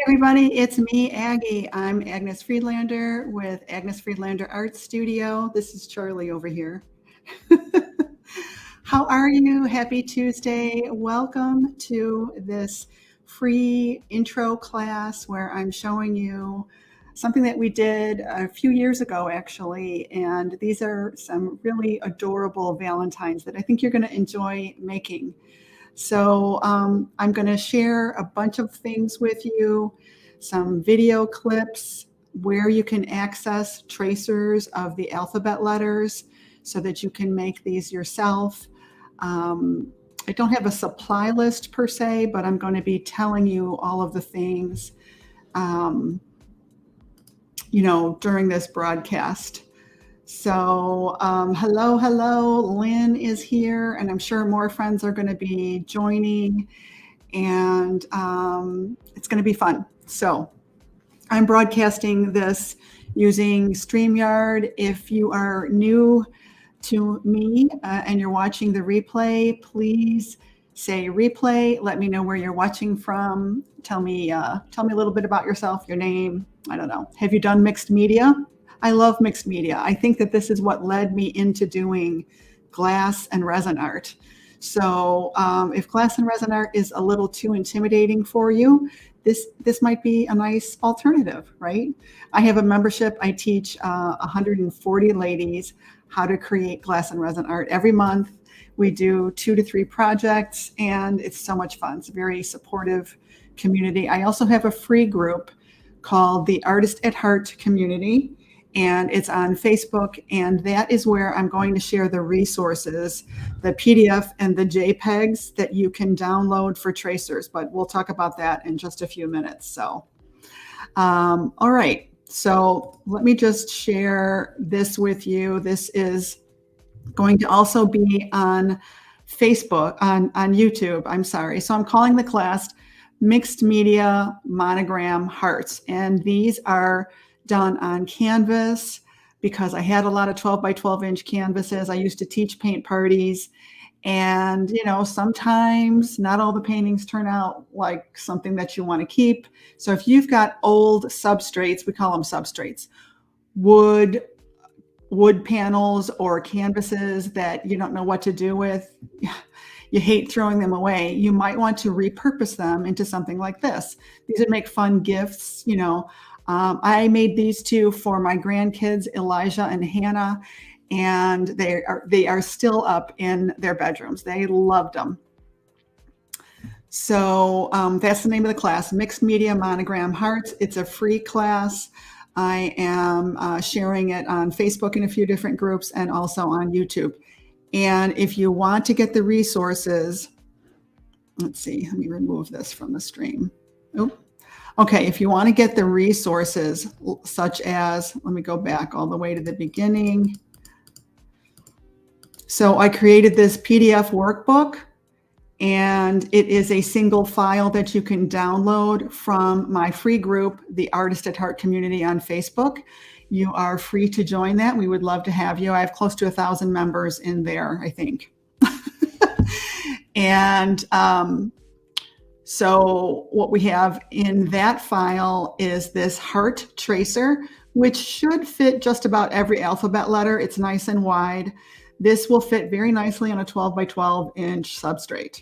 everybody, it's me, Aggie. I'm Agnes Friedlander with Agnes Friedlander Art Studio. This is Charlie over here. How are you? Happy Tuesday. Welcome to this free intro class where I'm showing you something that we did a few years ago, actually. And these are some really adorable Valentines that I think you're going to enjoy making. So I'm going to share a bunch of things with you, some video clips where you can access tracers of the alphabet letters so that you can make these yourself. I don't have a supply list per se, but I'm going to be telling you all of the things, during this broadcast. So hello, Lynn is here, and I'm sure more friends are going to be joining, and it's going to be fun. So I'm broadcasting this using StreamYard. If you are new to me and you're watching the replay, please say replay. Let me know where you're watching from. Tell me a little bit about yourself, your name. I don't know. Have you done mixed media? I love mixed media. I think that this is what led me into doing glass and resin art. So if glass and resin art is a little too intimidating for you, this might be a nice alternative, right? I have a membership. I teach 140 ladies how to create glass and resin art every month. We do 2 to 3 projects, and it's so much fun. It's a very supportive community. I also have a free group called the Artist at Heart Community, and it's on Facebook, and that is where I'm going to share the resources, the PDF and the JPEGs that you can download for tracers, but we'll talk about that in just a few minutes. So, all right, so let me just share this with you. This is going to also be on Facebook, on YouTube, I'm sorry. So I'm calling the class Mixed Media Monogram Hearts, and these are done on canvas because I had a lot of 12 by 12 inch canvases. I used to teach paint parties, and sometimes not all the paintings turn out like something that you want to keep. So if you've got old substrates, we call them substrates, wood panels or canvases that you don't know what to do with, you hate throwing them away, you might want to repurpose them into something like this. These would make fun gifts. I made these 2 for my grandkids, Elijah and Hannah, and they are still up in their bedrooms. They loved them. So that's the name of the class, Mixed Media Monogram Hearts. It's a free class. I am sharing it on Facebook in a few different groups and also on YouTube. And if you want to get the resources, let's see, let me remove this from the stream. Oh. Okay, if you want to get the resources such as, let me go back all the way to the beginning. So I created this PDF workbook, and it is a single file that you can download from my free group, the Artist at Heart Community on Facebook. You are free to join that. We would love to have you. I have close to 1,000 members in there, I think. And so what we have in that file is this heart tracer, which should fit just about every alphabet letter. It's nice and wide. This will fit very nicely on a 12 by 12 inch substrate.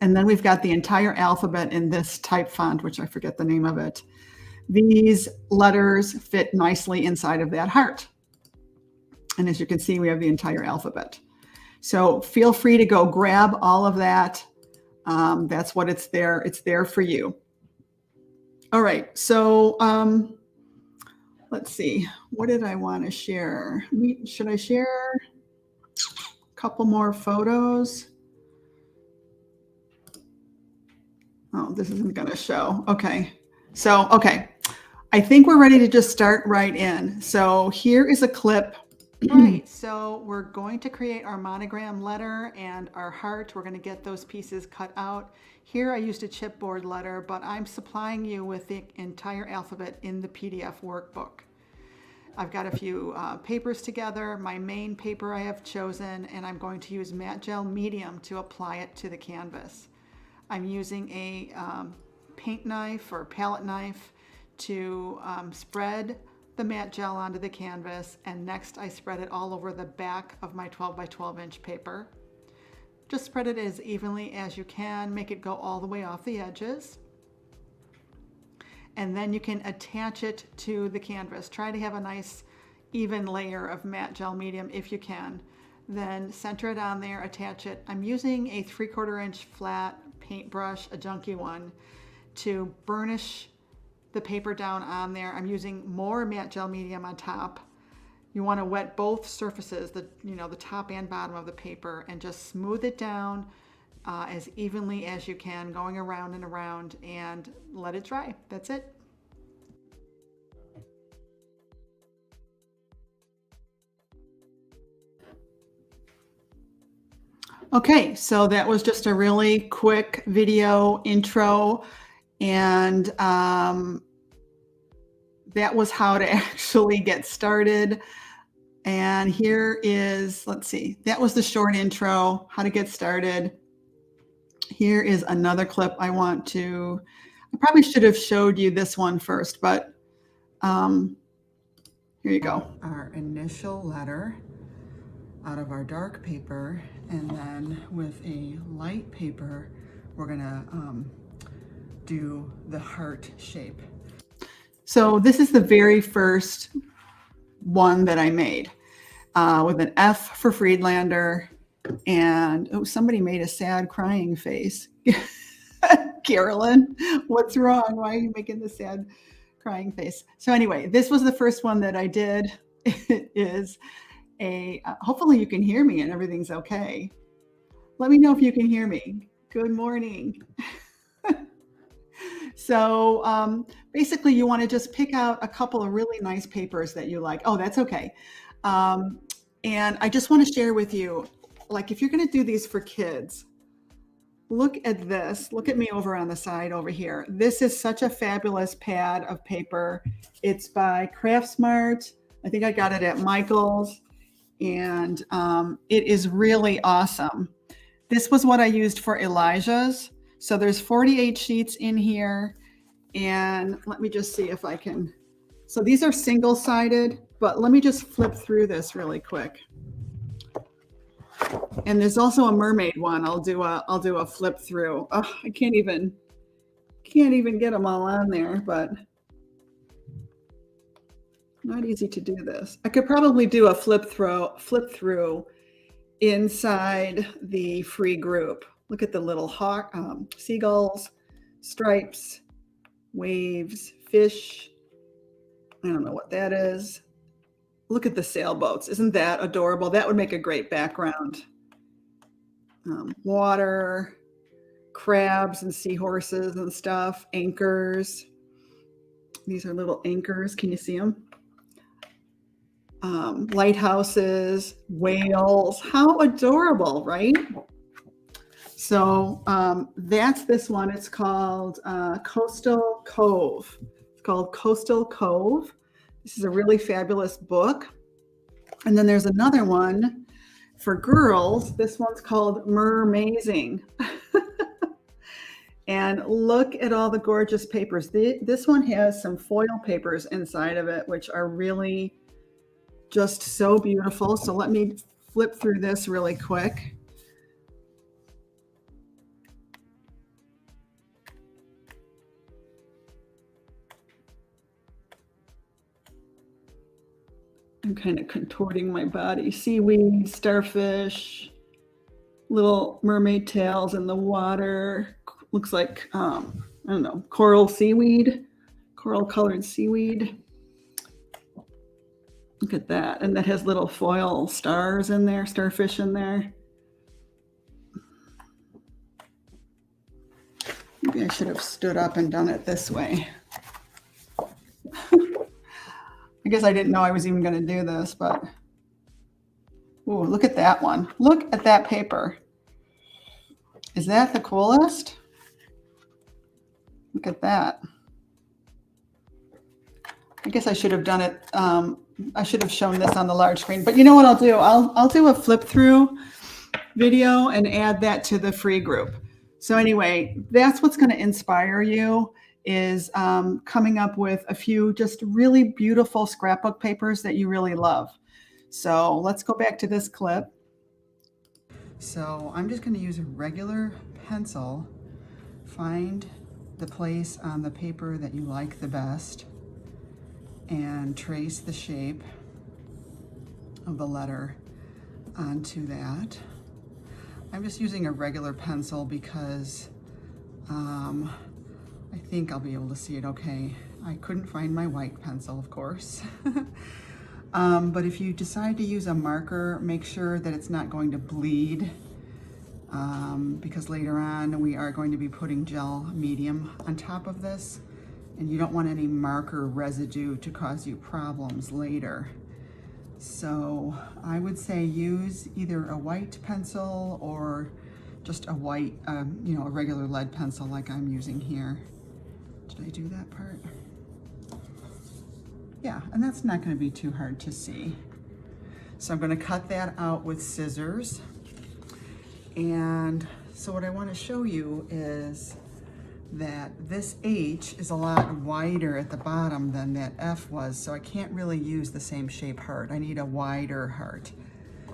And then we've got the entire alphabet in this type font, which I forget the name of it. These letters fit nicely inside of that heart. And as you can see, we have the entire alphabet. So feel free to go grab all of that. That's what it's there. It's there for you. All right. So let's see. What did I want to share? Should I share a couple more photos? Oh, this isn't going to show. Okay. So, okay. I think we're ready to just start right in. So here is a clip. All right, so we're going to create our monogram letter and our heart. We're going to get those pieces cut out. Here I used a chipboard letter, but I'm supplying you with the entire alphabet in the PDF workbook. I've got a few papers together, my main paper I have chosen, and I'm going to use matte gel medium to apply it to the canvas. I'm using a paint knife or palette knife to spread the matte gel onto the canvas, and next I spread it all over the back of my 12 by 12 inch paper. Just spread it as evenly as you can, make it go all the way off the edges. And then you can attach it to the canvas. Try to have a nice even layer of matte gel medium if you can. Then center it on there, attach it. I'm using a 3/4 inch flat paintbrush, a junky one, to burnish the paper down on there. I'm using more matte gel medium on top. You want to wet both surfaces, the top and bottom of the paper, and just smooth it down as evenly as you can, going around and around, and let it dry. That's it. Okay, so that was just a really quick video intro, and that was how to actually get started. And here is, let's see, that was the short intro, how to get started. Here is another clip I probably should have showed you this one first, but here you go. Our initial letter out of our dark paper, and then with a light paper, we're gonna do the heart shape. So this is the very first one that I made with an F for Friedlander, and oh, somebody made a sad crying face. Carolyn, what's wrong? Why are you making the sad crying face? So anyway, this was the first one that I did. It is hopefully you can hear me and everything's okay. Let me know if you can hear me. Good morning. So basically you want to just pick out a couple of really nice papers that you like. Oh, that's okay. And I just want to share with you, like if you're going to do these for kids, look at this. Look at me over on the side over here. This is such a fabulous pad of paper. It's by Craftsmart. I think I got it at Michael's, and it is really awesome. This was what I used for Elijah's. So there's 48 sheets in here, and let me just see if I can. So these are single-sided, but let me just flip through this really quick. And there's also a mermaid one. I'll do a flip through. Oh, I can't even get them all on there, but not easy to do this. I could probably do a flip through inside the free group. Look at the little hawk, seagulls, stripes, waves, fish. I don't know what that is. Look at the sailboats. Isn't that adorable? That would make a great background. Water, crabs and seahorses and stuff, anchors. These are little anchors. Can you see them? Lighthouses, whales. How adorable, right? So that's this one. It's called Coastal Cove. It's called Coastal Cove. This is a really fabulous book. And then there's another one for girls. This one's called Mermazing. And look at all the gorgeous papers. This one has some foil papers inside of it, which are really just so beautiful. So let me flip through this really quick. I'm kind of contorting my body. Seaweed, starfish, little mermaid tails in the water. Looks like, I don't know, coral seaweed, coral colored seaweed. Look at that. And that has little foil stars in there, starfish in there. Maybe I should have stood up and done it this way. I guess I didn't know I was even going to do this, but ooh, look at that one. Look at that paper. Is that the coolest? Look at that. I guess I should have done it. I should have shown this on the large screen, but you know what I'll do? I'll do a flip through video and add that to the free group. So anyway, that's what's going to inspire you is coming up with a few just really beautiful scrapbook papers that you really love. So let's go back to this clip. So I'm just going to use a regular pencil. Find the place on the paper that you like the best and trace the shape of the letter onto that. I'm just using a regular pencil because I think I'll be able to see it okay. I couldn't find my white pencil, of course. But if you decide to use a marker, make sure that it's not going to bleed because later on we are going to be putting gel medium on top of this, and you don't want any marker residue to cause you problems later. So I would say use either a white pencil or just a white, a regular lead pencil like I'm using here. Did I do that part? Yeah, and that's not going to be too hard to see. So I'm going to cut that out with scissors. And so what I want to show you is that this H is a lot wider at the bottom than that F was, so I can't really use the same shape heart. I need a wider heart.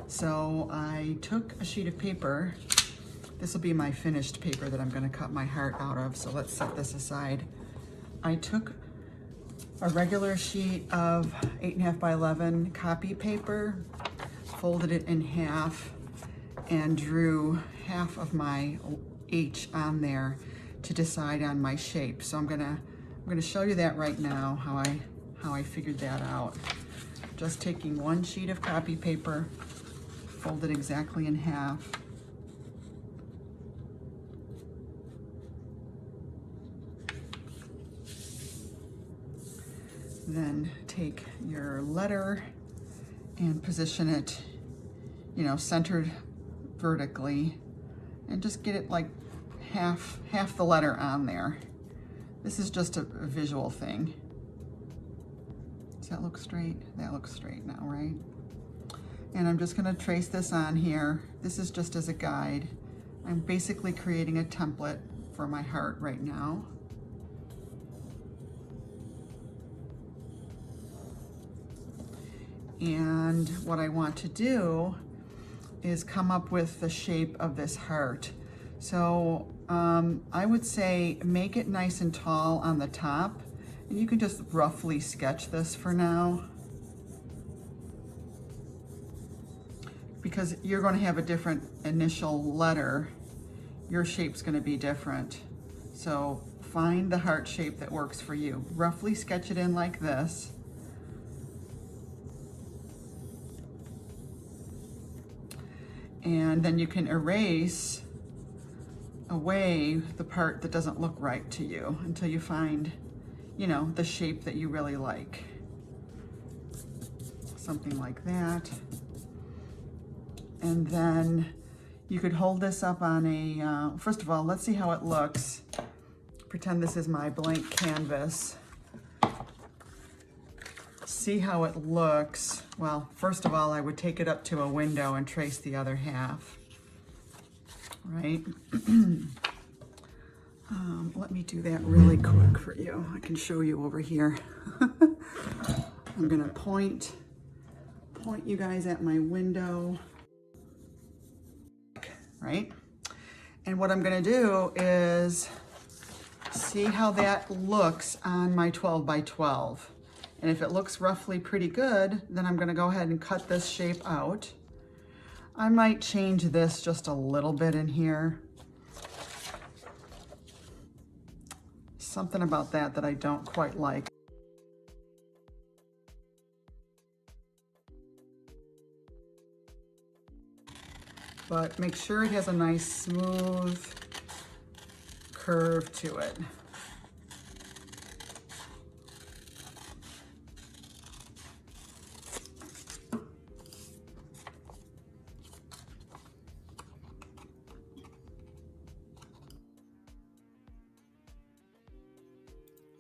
So I took a sheet of paper. This will be my finished paper that I'm going to cut my heart out of, so let's set this aside. I took a regular sheet of 8.5 by 11 copy paper, folded it in half, and drew half of my H on there to decide on my shape. So I'm gonna show you that right now, how I figured that out. Just taking one sheet of copy paper, fold it exactly in half. Then take your letter and position it, centered vertically, and just get it like half the letter on there. This is just a visual thing. Does that look straight? That looks straight now, right? And I'm just going to trace this on here. This is just as a guide. I'm basically creating a template for my heart right now. And what I want to do is come up with the shape of this heart. So I would say make it nice and tall on the top, and you can just roughly sketch this for now, because you're going to have a different initial letter. Your shape's going to be different. So find the heart shape that works for you. Roughly sketch it in like this. And then you can erase away the part that doesn't look right to you until you find, the shape that you really like. Something like that. And then you could hold this up on a, first of all, let's see how it looks. Pretend this is my blank canvas. See how it looks. Well, first of all, I would take it up to a window and trace the other half, right? Let me do that really quick for you. I can show you over here. I'm gonna point you guys at my window, right? And what I'm gonna do is see how that looks on my 12 by 12. And if it looks roughly pretty good, then I'm gonna go ahead and cut this shape out. I might change this just a little bit in here. Something about that I don't quite like. But make sure it has a nice smooth curve to it.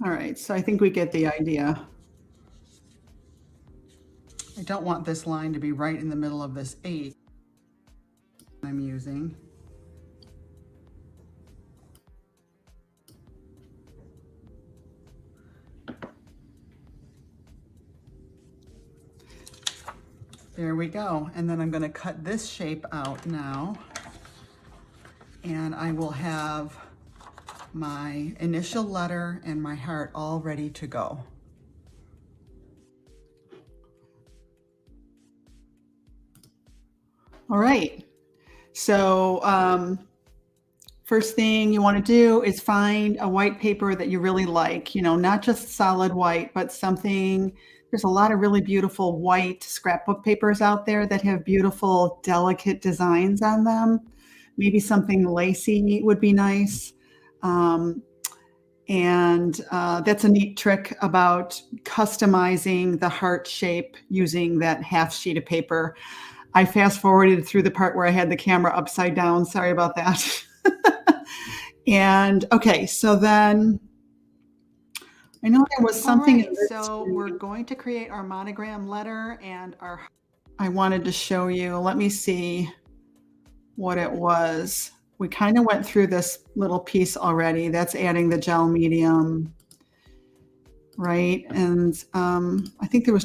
All right, so I think we get the idea. I don't want this line to be right in the middle of this 8 I'm using. There we go. And then I'm going to cut this shape out now. And I will have my initial letter and my heart all ready to go. All right. So first thing you want to do is find a white paper that you really like, not just solid white, but something. There's a lot of really beautiful white scrapbook papers out there that have beautiful, delicate designs on them. Maybe something lacy would be nice. That's a neat trick about customizing the heart shape using that half sheet of paper. I fast forwarded through the part where I had the camera upside down. Sorry about that. And okay, so then I know there was something. Right, so we're going to create our monogram letter and I wanted to show you, let me see what it was. We kind of went through this little piece already. That's adding the gel medium, right? And I think there was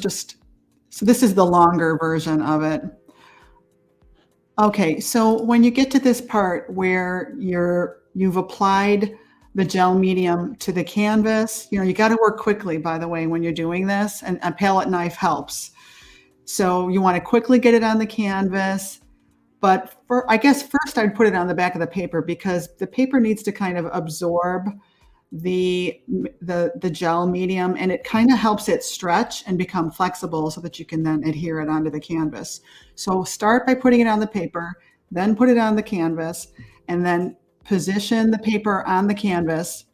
so this is the longer version of it. Okay, so when you get to this part where you've applied the gel medium to the canvas, you got to work quickly, by the way, when you're doing this, and a palette knife helps. So you want to quickly get it on the canvas, but I guess first I'd put it on the back of the paper because the paper needs to kind of absorb the gel medium, and it kind of helps it stretch and become flexible so that you can then adhere it onto the canvas. So start by putting it on the paper, then put it on the canvas, and then position the paper on the canvas.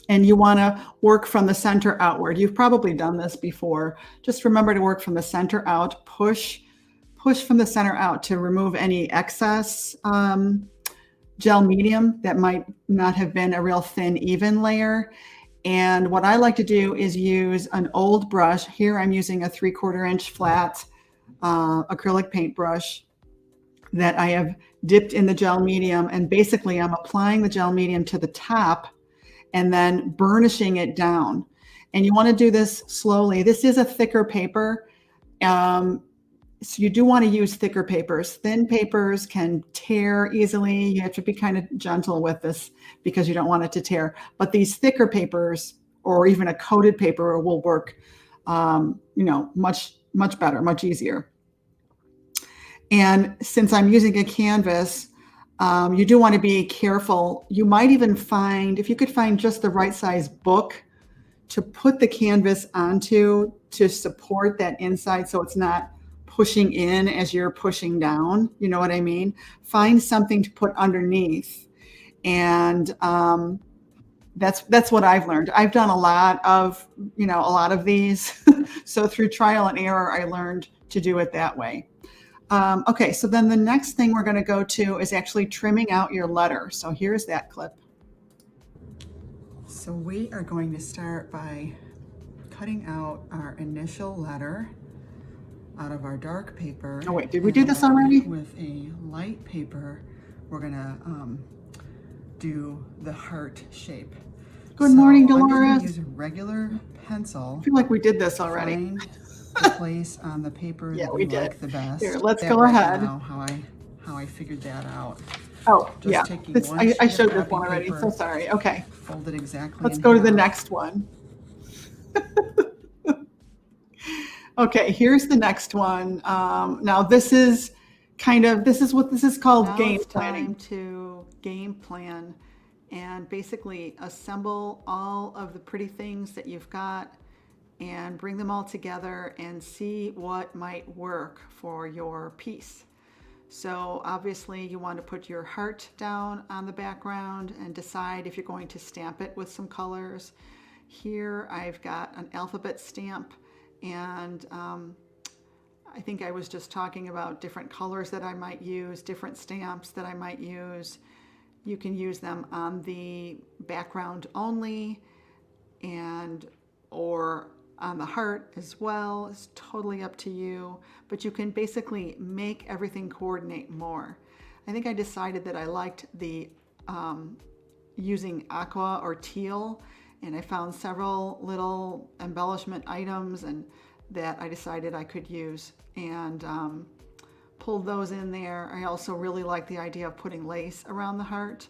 And you want to work from the center outward. You've probably done this before. Just remember to work from the center out, push from the center out to remove any excess gel medium that might not have been a real thin, even layer. And what I like to do is use an old brush. Here I'm using a 3/4 inch flat acrylic paintbrush that I have dipped in the gel medium. And basically I'm applying the gel medium to the top and then burnishing it down. And you want to do this slowly. This is a thicker paper. So you do want to use thicker papers. Thin papers can tear easily. You have to be kind of gentle with this because you don't want it to tear. But these thicker papers, or even a coated paper, will work, much better, much easier. And since I'm using a canvas, you do want to be careful. You might even find, if you could find just the right size book to put the canvas onto to support that inside so it's not pushing in as you're pushing down, you know what I mean? Find something to put underneath. And that's what I've learned. I've done a lot of these. So through trial and error, I learned to do it that way. Okay, so then the next thing we're going to go to is actually trimming out your letter. So here's that clip. So we are going to start by cutting out our initial letter out of our dark paper. Oh wait, did we do this already? With a light paper, we're gonna do the heart shape. Good morning, Dolores. I'm gonna use a regular pencil. I feel like we did this already. Find the place on the paper that we like the best. Here, let's go ahead. Now how I figured that out. Oh, just yeah. I showed this one already. So sorry. Okay. Fold it exactly. Let's go to the next one. Okay, here's the next one. Now this is what this is called, now game planning. It's time to game plan and basically assemble all of the pretty things that you've got and bring them all together and see what might work for your piece. So obviously you want to put your heart down on the background and decide if you're going to stamp it with some colors. Here I've got an alphabet stamp, and I think I was just talking about different colors that I might use, different stamps that I might use. You can use them on the background only or on the heart as well. It's totally up to you, but you can basically make everything coordinate more. I think I decided that I liked the using aqua or teal, and I found several little embellishment items and that I decided I could use, and pulled those in there. I also really like the idea of putting lace around the heart,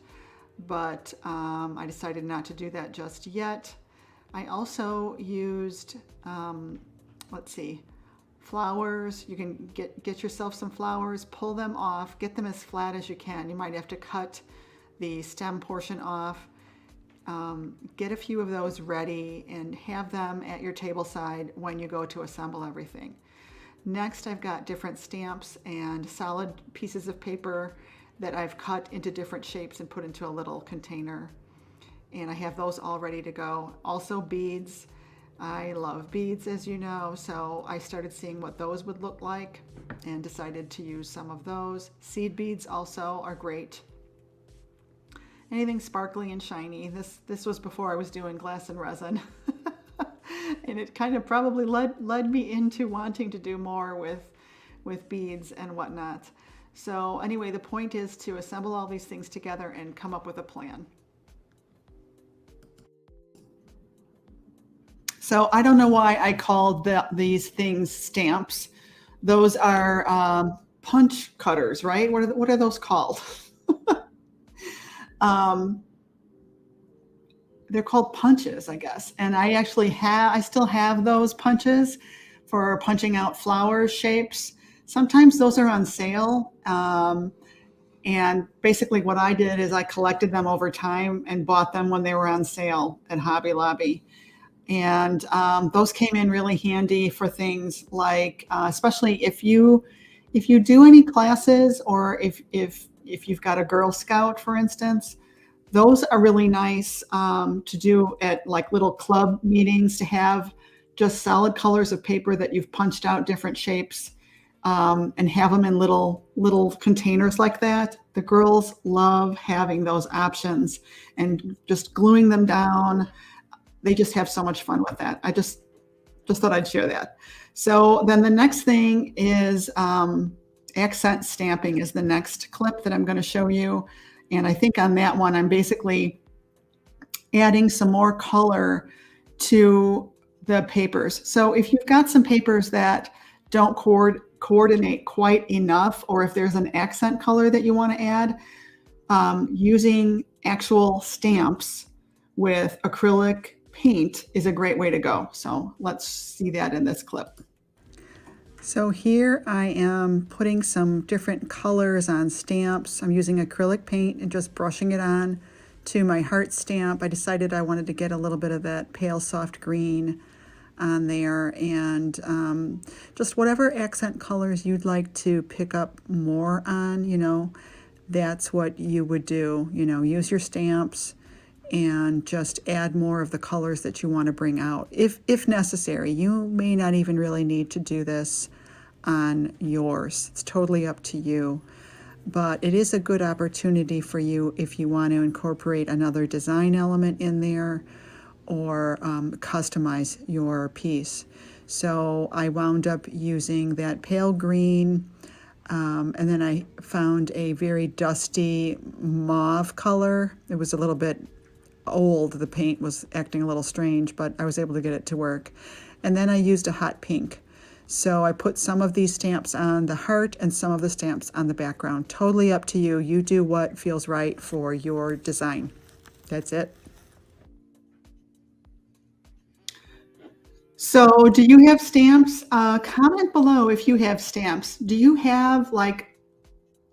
but I decided not to do that just yet. I also used, let's see, flowers. You can get yourself some flowers, pull them off, get them as flat as you can. You might have to cut the stem portion off. Get a few of those ready and have them at your table side when you go to assemble everything. Next, I've got different stamps and solid pieces of paper that I've cut into different shapes and put into a little container. And I have those all ready to go. Also beads. I love beads, as you know, so I started seeing what those would look like and decided to use some of those. Seed beads also are great. Anything sparkly and shiny. This was before I was doing glass and resin. And it kind of probably led me into wanting to do more with beads and whatnot. So anyway, the point is to assemble all these things together and come up with a plan. So I don't know why I called these things stamps. Those are punch cutters, right? What are those called? They're called punches, I guess. And I still have those punches for punching out flower shapes. Sometimes those are on sale. And basically what I did is I collected them over time and bought them when they were on sale at Hobby Lobby. And those came in really handy for things like, especially if you do any classes, or if you've got a Girl Scout, for instance, those are really nice to do at like little club meetings, to have just solid colors of paper that you've punched out different shapes, and have them in little containers like that. The girls love having those options and just gluing them down. They just have so much fun with that. I just thought I'd share that. So then the next thing is accent stamping is the next clip that I'm going to show you. And I think on that one, I'm basically adding some more color to the papers. So if you've got some papers that don't coordinate quite enough, or if there's an accent color that you want to add, using actual stamps with acrylic paint is a great way to go. So let's see that in this clip. So here I am putting some different colors on stamps. I'm using acrylic paint and just brushing it on to my heart stamp. I decided I wanted to get a little bit of that pale soft green on there, and just whatever accent colors you'd like to pick up more on, that's what you would do. Use your stamps and just add more of the colors that you want to bring out. If necessary, you may not even really need to do this on yours. It's totally up to you. But it is a good opportunity for you if you want to incorporate another design element in there, or customize your piece. So I wound up using that pale green, and then I found a very dusty mauve color. It was a little bit old. The paint was acting a little strange, but I was able to get it to work. And then I used a hot pink. So I put some of these stamps on the heart and some of the stamps on the background. Totally up to you. You do what feels right for your design. That's it. So do you have stamps? Comment below if you have stamps. Do you have like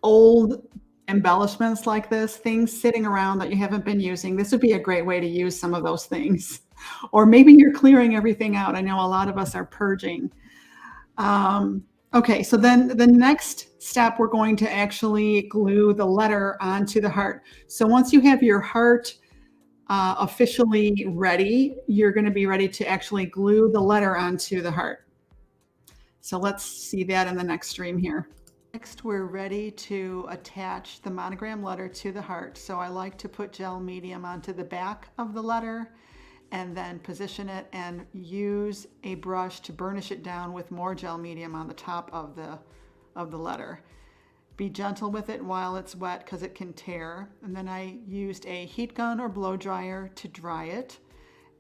old embellishments like this, things sitting around that you haven't been using? This would be a great way to use some of those things. Or maybe you're clearing everything out. I know a lot of us are purging. Okay, so then the next step, we're going to actually glue the letter onto the heart. So once you have your heart officially ready, you're going to be ready to actually glue the letter onto the heart. So let's see that in the next stream here. Next, we're ready to attach the monogram letter to the heart. So I like to put gel medium onto the back of the letter and then position it and use a brush to burnish it down with more gel medium on the top of the letter. Be gentle with it while it's wet because it can tear. And then I used a heat gun or blow dryer to dry it.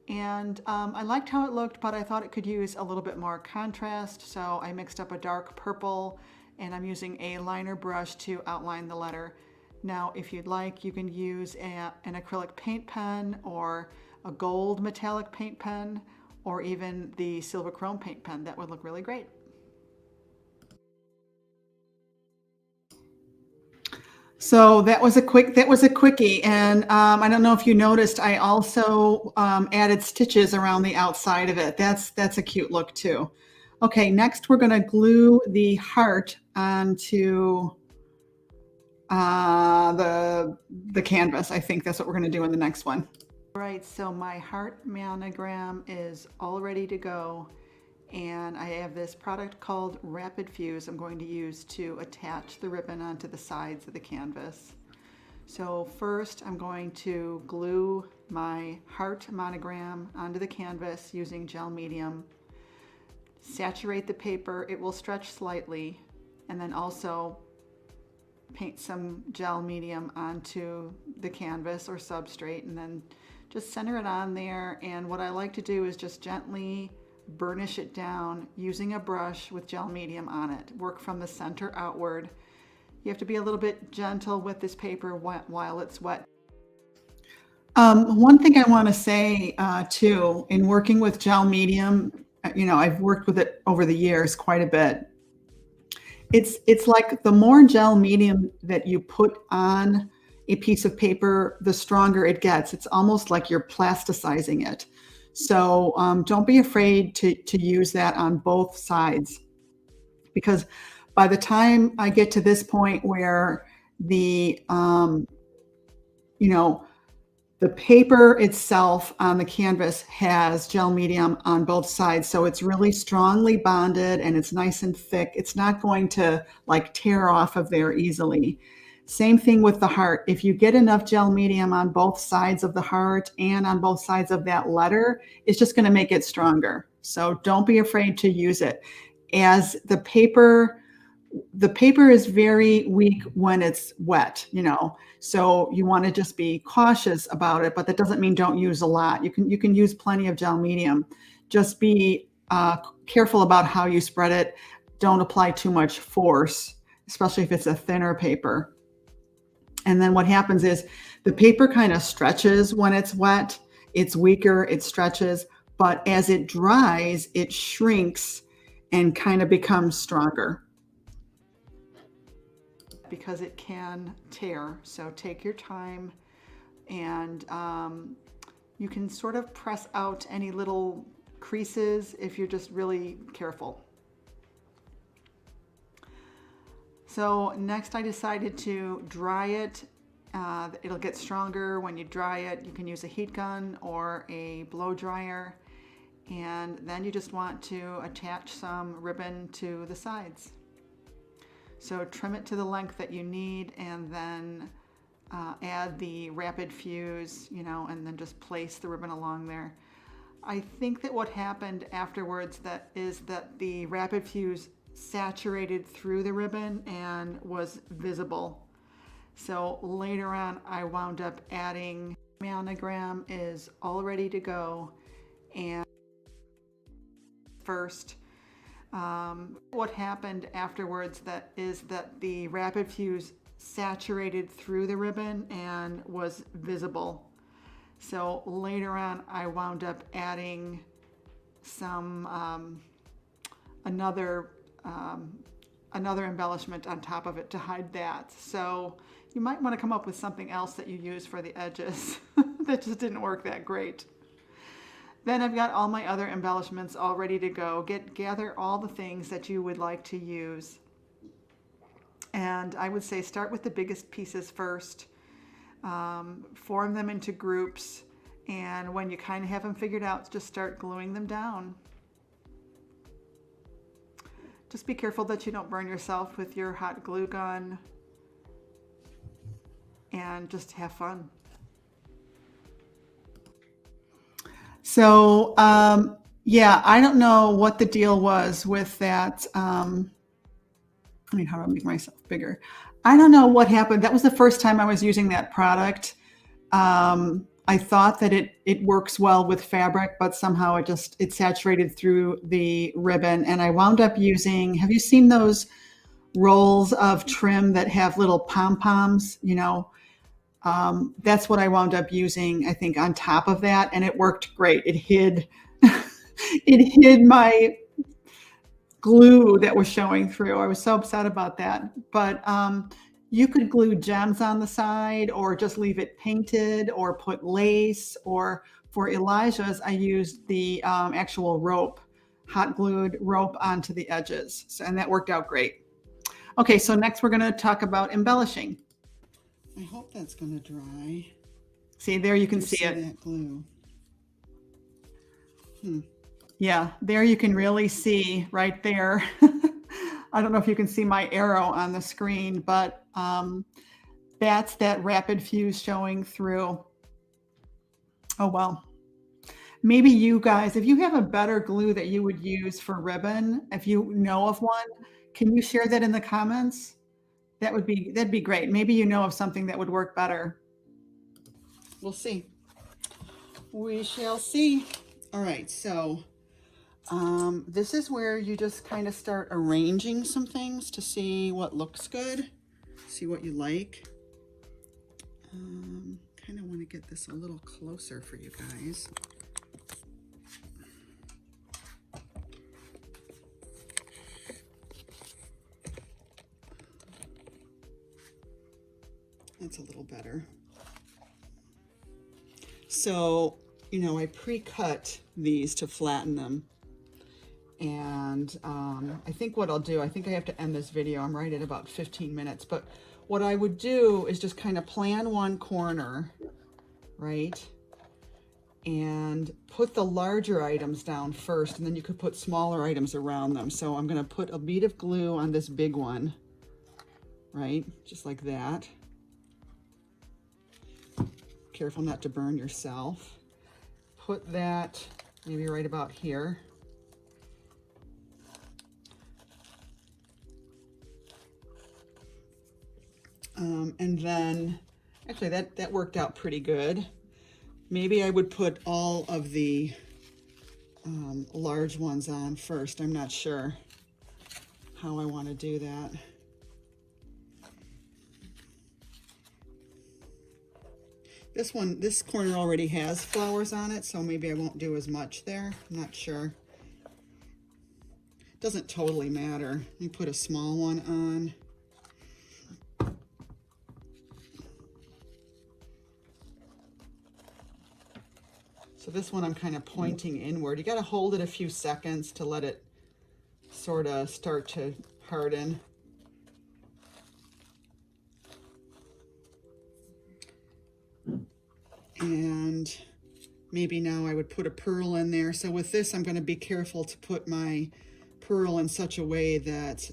And I liked how it looked, but I thought it could use a little bit more contrast. So I mixed up a dark purple and I'm using a liner brush to outline the letter. Now, if you'd like, you can use an acrylic paint pen or a gold metallic paint pen or even the silver chrome paint pen. That would look really great. So that was a quickie. And I don't know if you noticed, I also added stitches around the outside of it. That's a cute look too. Okay, next we're gonna glue the heart onto the canvas. I think that's what we're gonna do in the next one. All right, so my heart monogram is all ready to go. And I have this product called Rapid Fuse I'm going to use to attach the ribbon onto the sides of the canvas. So first I'm going to glue my heart monogram onto the canvas using gel medium. Saturate the paper, it will stretch slightly, and then also paint some gel medium onto the canvas or substrate and then just center it on there. And what I like to do is just gently burnish it down using a brush with gel medium on it. Work from the center outward. You have to be a little bit gentle with this paper while it's wet. One thing I want to say too, in working with gel medium, I've worked with it over the years quite a bit. It's like the more gel medium that you put on a piece of paper, the stronger it gets. It's almost like you're plasticizing it. So don't be afraid to use that on both sides, because by the time I get to this point where the the paper itself on the canvas has gel medium on both sides, so it's really strongly bonded and it's nice and thick. It's not going to like tear off of there easily. Same thing with the heart. If you get enough gel medium on both sides of the heart and on both sides of that letter, it's just going to make it stronger. So don't be afraid to use it. As the paper is very weak when it's wet, so you want to just be cautious about it, but that doesn't mean don't use a lot. You can use plenty of gel medium. Just be careful about how you spread it. Don't apply too much force, especially if it's a thinner paper. And then what happens is the paper kind of stretches when it's wet. It's weaker, it stretches, but as it dries, it shrinks and kind of becomes stronger, because it can tear. So take your time, and you can sort of press out any little creases if you're just really careful. So next I decided to dry it. It'll get stronger when you dry it. You can use a heat gun or a blow dryer. And then you just want to attach some ribbon to the sides. So trim it to the length that you need, and then add the Rapid Fuse, and then just place the ribbon along there. I think that what happened afterwards is that the Rapid Fuse saturated through the ribbon and was visible. So later on, I wound up adding Monogram is all ready to go. And first, what happened afterwards is that the Rapid Fuse saturated through the ribbon and was visible. So later on, I wound up adding some another embellishment on top of it to hide that. So you might want to come up with something else that you use for the edges. That just didn't work that great. Then I've got all my other embellishments all ready to go. Gather all the things that you would like to use. And I would say start with the biggest pieces first. Form them into groups. And when you kind of have them figured out, just start gluing them down. Just be careful that you don't burn yourself with your hot glue gun. And just have fun. So, yeah, I don't know what the deal was with that. How do I make myself bigger? I don't know what happened. That was the first time I was using that product. I thought that it works well with fabric, but somehow it saturated through the ribbon, and I wound up using, have you seen those rolls of trim that have little pom-poms, you know? That's what I wound up using, I think, on top of that, and it worked great. It hid it hid my glue that was showing through. I was so upset about that. But you could glue gems on the side or just leave it painted or put lace, or for Elijah's, I used the actual rope, hot glued rope onto the edges. So, and that worked out great. Okay, so next we're going to talk about embellishing. I hope that's going to dry. See, there you can see it. That glue. Yeah, there you can really see right there. I don't know if you can see my arrow on the screen, but that's that rapid fuse showing through. Oh, well. Maybe you guys, if you have a better glue that you would use for ribbon, if you know of one, can you share that in the comments? That'd be great. Maybe you know of something that would work better. We'll see. We shall see. All right, so this is where you just kind of start arranging some things to see what looks good, see what you like. Kind of want to get this a little closer for you guys. That's a little better. So, you know, I pre-cut these to flatten them. And I think what I'll do, I think I have to end this video. I'm right at about 15 minutes. But what I would do is just kind of plan one corner, right? And put the larger items down first, and then you could put smaller items around them. So I'm going to put a bead of glue on this big one, right? Just like that. Careful not to burn yourself. Put that maybe right about here. And then, actually that worked out pretty good. Maybe I would put all of the large ones on first. I'm not sure how I want to do that. This corner already has flowers on it, so maybe I won't do as much there. I'm not sure. Doesn't totally matter. Let me put a small one on. So this one I'm kind of pointing inward. You got to hold it a few seconds to let it sort of start to harden. And maybe now I would put a pearl in there. So with this, I'm going to be careful to put my pearl in such a way that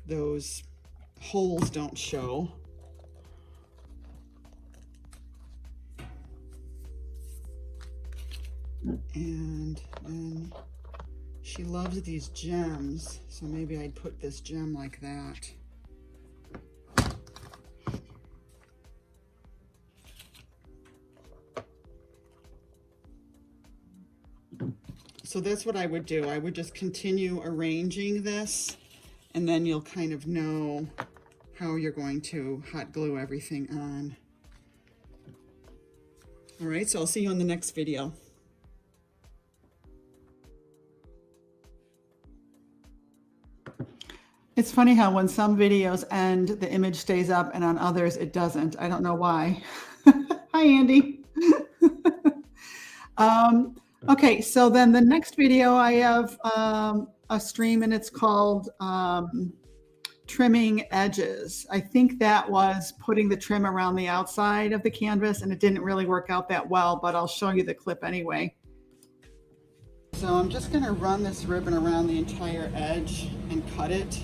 those holes don't show. And then she loves these gems, so maybe I'd put this gem like that. So that's what I would do. I would just continue arranging this, and then you'll kind of know how you're going to hot glue everything on. All right, so I'll see you in the next video. It's funny how when some videos end, the image stays up, and on others it doesn't. I don't know why. Hi, Andy. Okay, so then the next video I have a stream, and it's called Trimming Edges. I think that was putting the trim around the outside of the canvas, and it didn't really work out that well, but I'll show you the clip anyway. So I'm just going to run this ribbon around the entire edge and cut it.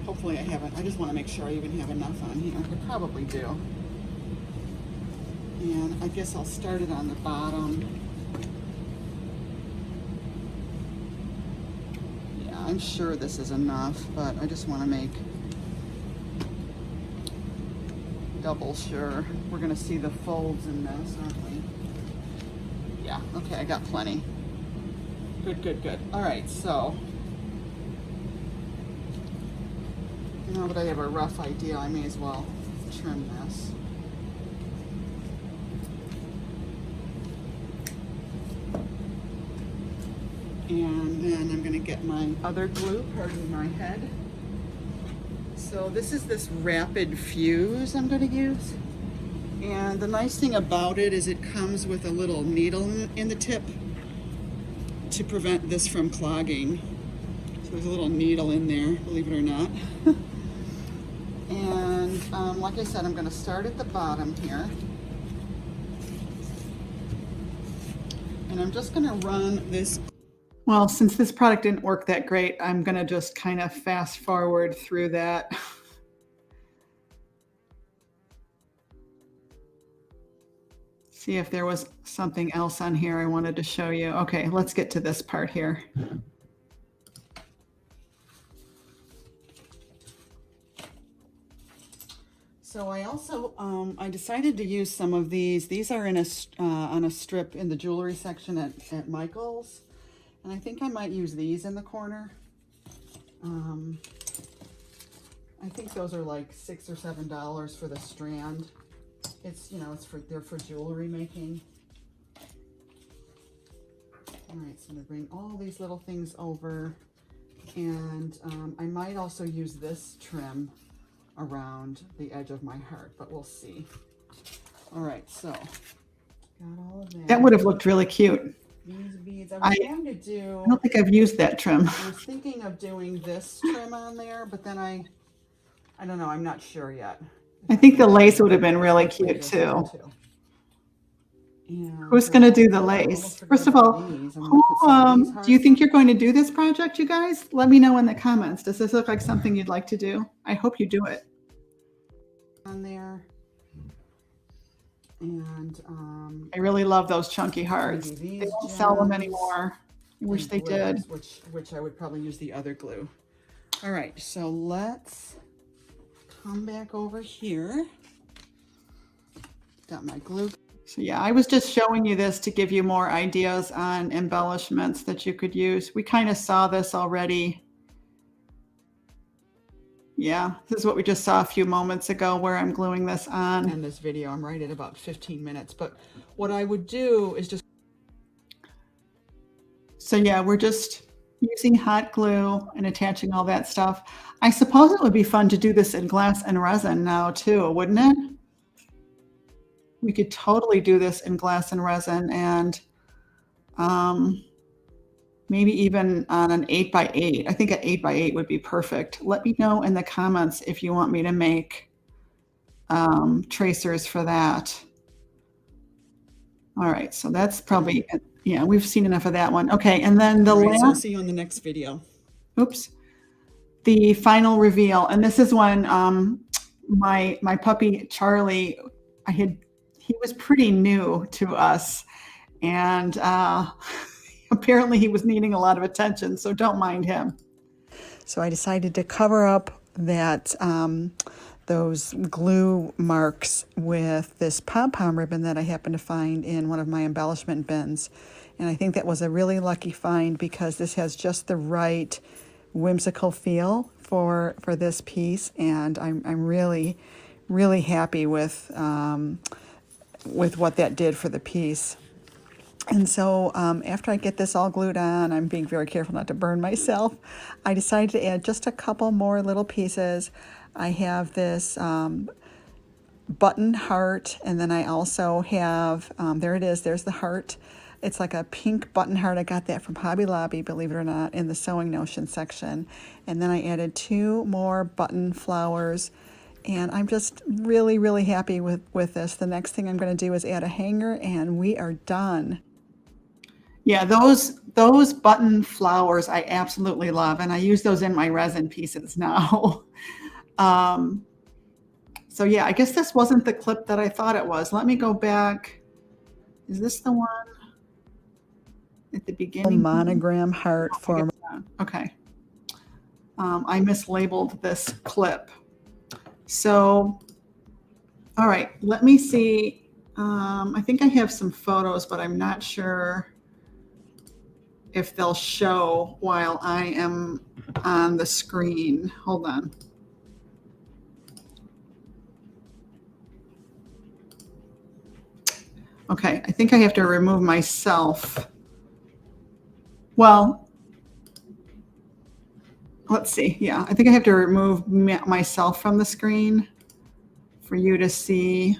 Hopefully I haven't. I just want to make sure I even have enough on here. I probably do. And I guess I'll start it on the bottom. Yeah, I'm sure this is enough, but I just want to make double sure. We're gonna see the folds in this, aren't we? Yeah, okay, I got plenty. Good, good, good. All right, so now that I have a rough idea, I may as well trim this. And then I'm gonna get my other glue, pardon my head. So this is this rapid fuse I'm gonna use. And the nice thing about it is it comes with a little needle in the tip to prevent this from clogging. So there's a little needle in there, believe it or not. And like I said, I'm gonna start at the bottom here. And I'm just gonna run this. Well, since this product didn't work that great, I'm gonna just kind of fast forward through that. See if there was something else on here I wanted to show you. Okay, let's get to this part here. So I also, I decided to use some of these. These are in on a strip in the jewelry section at Michael's. And I think I might use these in the corner. I think those are like $6 or $7 for the strand. It's, you know, they're for jewelry making. All right, so I'm gonna bring all these little things over, and I might also use this trim around the edge of my heart, but we'll see. All right, so got all of that. That would have looked really cute. These beads, I was going to do. I don't think I've used that trim. I was thinking of doing this trim on there, but then I don't know. I'm not sure yet. I think the lace would have been really cute too. Who's going to do the lace? First of all, who, do you think you're going to do this project, you guys? Let me know in the comments. Does this look like something you'd like to do? I hope you do it. On there. And I really love those chunky hearts. They don't sell them anymore. I wish they did. Which I would probably use the other glue. All right, so let's come back over here. Got my glue. So yeah, I was just showing you this to give you more ideas on embellishments that you could use. We kind of saw this already. Yeah, this is what we just saw a few moments ago where I'm gluing this on. In this video, I'm right at about 15 minutes. But what I would do is just... So yeah, we're just using hot glue and attaching all that stuff. I suppose it would be fun to do this in glass and resin now too, wouldn't it? We could totally do this in glass and resin, and maybe even on an 8x8. I think an 8x8 would be perfect. Let me know in the comments if you want me to make tracers for that. All right, so that's probably, yeah, we've seen enough of that one. Okay, and then the last, so I'll see you in the next video. Oops. The final reveal, and this is when my puppy Charlie, he was pretty new to us, and apparently he was needing a lot of attention, so don't mind him. So I decided to cover up that those glue marks with this pom-pom ribbon that I happened to find in one of my embellishment bins. And I think that was a really lucky find because this has just the right whimsical feel for this piece, and I'm really, really happy with what that did for the piece. And so after I get this all glued on, I'm being very careful not to burn myself, I decided to add just a couple more little pieces. I have this button heart, and then I also have, there it is, there's the heart. It's like a pink button heart. I got that from Hobby Lobby, believe it or not, in the Sewing Notion section. And then I added 2 more button flowers. And I'm just really, really happy with this. The next thing I'm going to do is add a hanger, and we are done. Yeah, those button flowers I absolutely love, and I use those in my resin pieces now. So yeah, I guess this wasn't the clip that I thought it was. Let me go back. Is this the one at the beginning? Monogram heart for... Okay. I mislabeled this clip. So All right, let me see. I think I have some photos, but I'm not sure if they'll show while I am on the screen. Hold on. Okay, I think I have to remove myself. Well, let's see. Yeah, I think I have to remove myself from the screen for you to see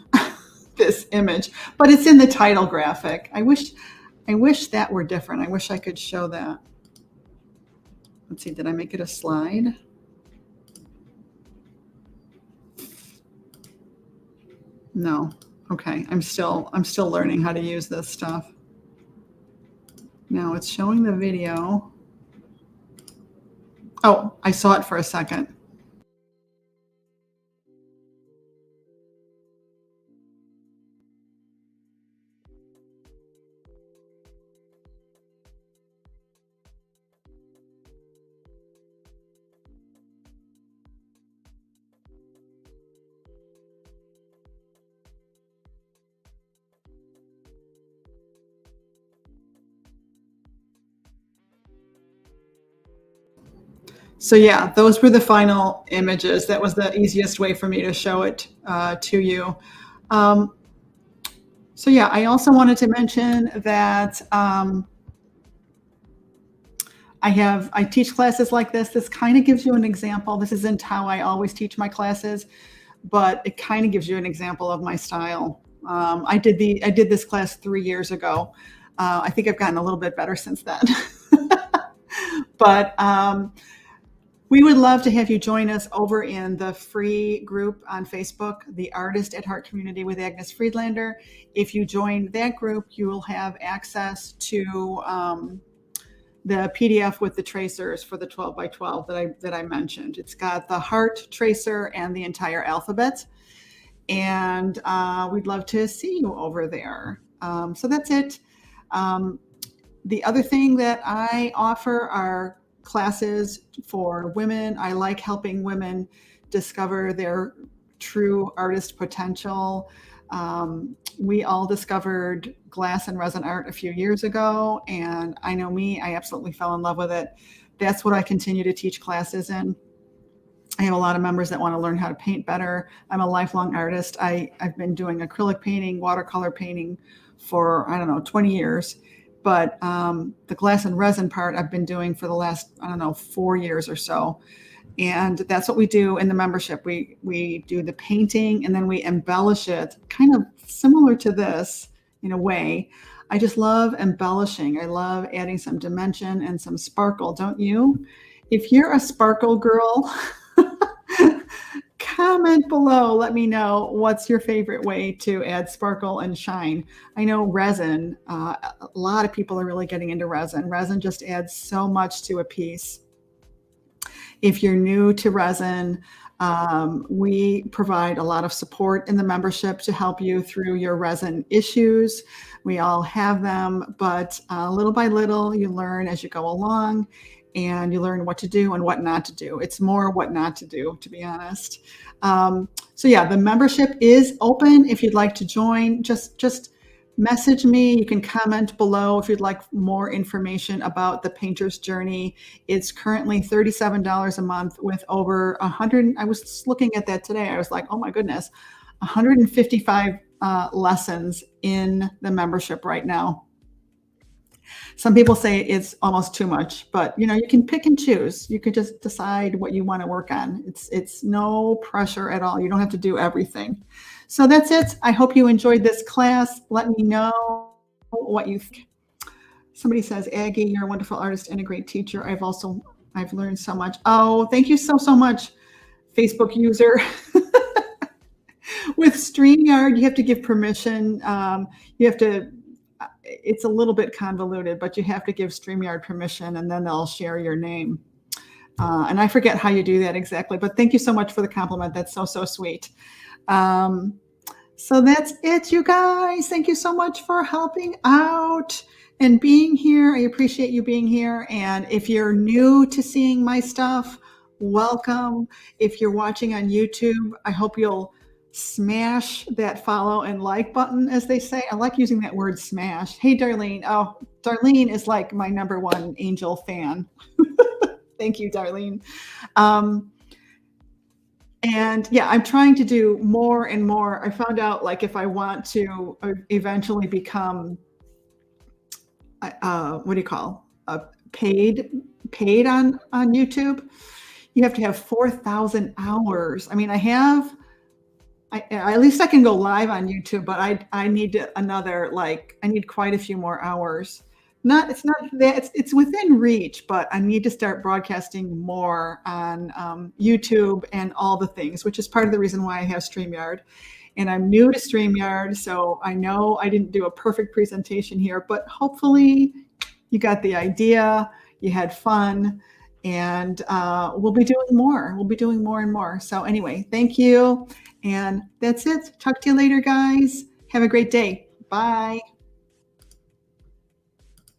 this image, but it's in the title graphic. I wish that were different. I wish I could show that. Let's see, did I make it a slide? No. Okay, I'm still learning how to use this stuff. Now it's showing the video. Oh, I saw it for a second. So yeah, those were the final images. That was the easiest way for me to show it to you. Um, so yeah, I also wanted to mention that I teach classes like this. This kind of gives you an example. This isn't how I always teach my classes, but it kind of gives you an example of my style. I did this class 3 years ago. I think I've gotten a little bit better since then. But we would love to have you join us over in the free group on Facebook, the Artist at Heart Community with Agnes Friedlander. If you join that group, you will have access to the PDF with the tracers for the 12 by 12 that I mentioned. It's got the heart tracer and the entire alphabet. And we'd love to see you over there. So that's it. The other thing that I offer are classes for women. I like helping women discover their true artist potential. We all discovered glass and resin art a few years ago, and I know me, I absolutely fell in love with it. That's what I continue to teach classes in. I have a lot of members that want to learn how to paint better. I'm a lifelong artist. I've been doing acrylic painting, watercolor painting for, I don't know, 20 years. But the glass and resin part I've been doing for the last, I don't know, 4 years or so. And that's what we do in the membership. We do the painting and then we embellish it, kind of similar to this in a way. I just love embellishing. I love adding some dimension and some sparkle, don't you? If you're a sparkle girl, comment below. Let me know what's your favorite way to add sparkle and shine. I know resin, a lot of people are really getting into resin. Resin just adds so much to a piece. If you're new to resin, we provide a lot of support in the membership to help you through your resin issues. We all have them, but little by little, you learn as you go along and you learn what to do and what not to do. It's more what not to do, to be honest. So yeah, the membership is open. If you'd like to join, just message me. You can comment below if you'd like more information about the painter's journey. It's currently $37 a month with over 100. I was looking at that today. I was like, oh my goodness, 155 lessons in the membership right now. Some people say it's almost too much, but you can pick and choose. You could just decide what you want to work on. It's no pressure at all. You don't have to do everything. So that's it. I hope you enjoyed this class. Let me know what you think. Somebody says, Aggie, you're a wonderful artist and a great teacher. I've learned so much. Oh, thank you so much, Facebook user. With StreamYard, you have to give permission. It's a little bit convoluted, but you have to give StreamYard permission and then they'll share your name. And I forget how you do that exactly, but thank you so much for the compliment. That's so, so sweet. So that's it, you guys. Thank you so much for helping out and being here. I appreciate you being here. And if you're new to seeing my stuff, welcome. If you're watching on YouTube, I hope you'll smash that follow and like button, as they say. I like using that word smash. Hey, Darlene. Oh, Darlene is like my number one Angel fan. Thank you, Darlene. Um, and yeah, I'm trying to do more and more. I found out like if I want to eventually become, what do you call, paid on YouTube, you have to have 4,000 hours. I mean, at least I can go live on YouTube, but I need another, like, I need quite a few more hours. It's not that it's within reach, but I need to start broadcasting more on YouTube and all the things, which is part of the reason why I have StreamYard. And I'm new to StreamYard, so I know I didn't do a perfect presentation here, but hopefully you got the idea, you had fun, and we'll be doing more. We'll be doing more and more. So anyway, thank you. And that's it. Talk to you later, guys. Have a great day. Bye.